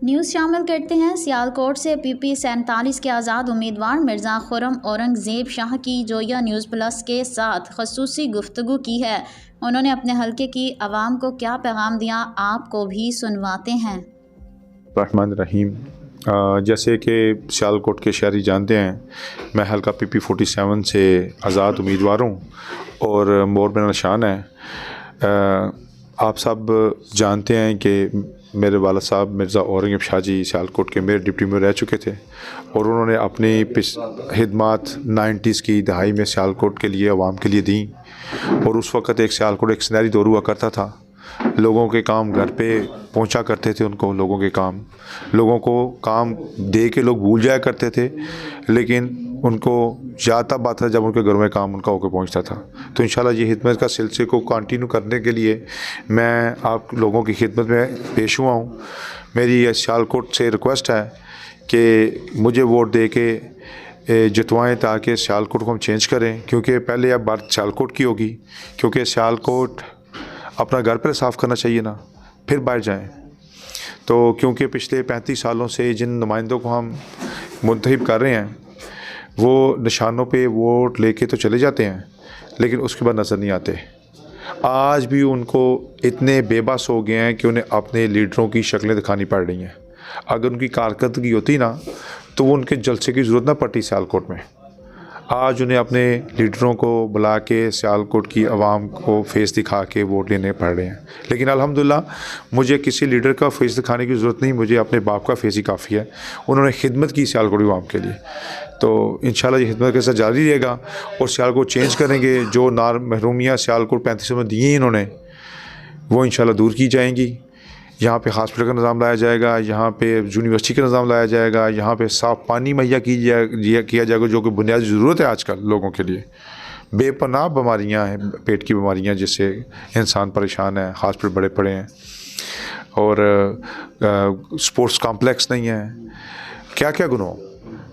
News शामिल करते हैं। सियालकोट से PP 47 के आज़ाद उम्मीदवार मिर्ज़ा खुर्रम औरंगज़ेब शाह की जोया न्यूज़ प्लस के साथ ख़ुसूसी गुफ्तगू की है। उन्होंने अपने हल्के की आवाम को क्या पैगाम दिया, आपको भी सुनवाते हैं। रहमान रहीम। जैसे कि सियालकोट के शहरी जानते हैं, मैं हल्का PP 47 से आज़ाद उम्मीदवार हूँ और मोर मेरा निशान है। आप सब जानते हैं कि मेरे वाला साहब मिर्ज़ा औरंगज़ेब शाह जी सियालकोट के मेयर डिप्टी मेयर रह चुके थे और उन्होंने अपनी खिदमत 90s की दहाई में सियालकोट के लिए आवाम के लिए दी। और उस वक़्त एक सियालकोट एक सुनहरी दौर हुआ करता था। लोगों के काम घर पे पहुंचा करते थे, उनको लोगों को काम दे के लोग भूल जाया करते थे, लेकिन उनको याद तब आता जब उनके घर में काम उनका होकर पहुंचता था। तो इंशाल्लाह ये खिदमत का सिलसिले को कंटिन्यू करने के लिए मैं आप लोगों की खिदमत में पेश हुआ हूँ। मेरी सियालकोट से रिक्वेस्ट है कि मुझे वोट दे के जितवाएँ ताकि सियालकोट को हम चेंज करें, क्योंकि पहले अब बात सियालकोट की होगी, क्योंकि सियालकोट अपना घर पर साफ़ करना चाहिए ना, फिर बाहर जाएं। तो क्योंकि पिछले 35 सालों से जिन नुमाइंदों को हम मुंतखब कर रहे हैं वो निशानों पे वोट लेके तो चले जाते हैं, लेकिन उसके बाद नज़र नहीं आते। आज भी उनको इतने बेबस हो गए हैं कि उन्हें अपने लीडरों की शक्लें दिखानी पड़ रही हैं। अगर उनकी कारकर्दगी होती ना तो वो उनके जलसे की ज़रूरत ना पड़ती सियालकोट में। आज उन्हें अपने लीडरों को बुला के सियालकोट की आवाम को फेस दिखा के वोट लेने पड़ रहे हैं। लेकिन अल्हम्दुलिल्लाह मुझे किसी लीडर का फेस दिखाने की ज़रूरत नहीं, मुझे अपने बाप का फेस ही काफ़ी है। उन्होंने खिदमत की सियालकोट की आवाम के लिए, तो इंशाल्लाह ये खिदमत के साथ जारी रहेगा और सियालकोट चेंज करेंगे। जो नार महरूमियाँ सियालकोट 35 में दी हैं इन्होंने, वो इंशाल्लाह दूर की जाएंगी। यहाँ पे हॉस्पिटल का निज़ाम लाया जाएगा, यहाँ पे यूनिवर्सिटी का निज़ाम लाया जाएगा, यहाँ पे साफ़ पानी मुहैया किया जाएगा, जो कि बुनियादी ज़रूरत है आजकल लोगों के लिए। बेपनाह बीमारियाँ हैं, पेट की बीमारियाँ जिससे इंसान परेशान है, हॉस्पिटल बड़े पड़े हैं और स्पोर्ट्स कॉम्प्लेक्स नहीं है। क्या क्या गुनाह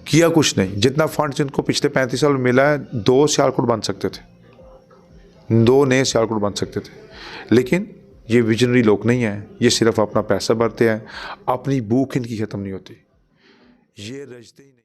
किया, कुछ नहीं। जितना फंड जिनको पिछले 35 साल में मिला है, 2 सियालकोट बन सकते थे, 2 नए सियालकोट बन सकते थे। लेकिन ये विजनरी लोग नहीं हैं, ये सिर्फ अपना पैसा भरते हैं, अपनी भूख इनकी ख़त्म नहीं होती, ये रजते ही नहीं।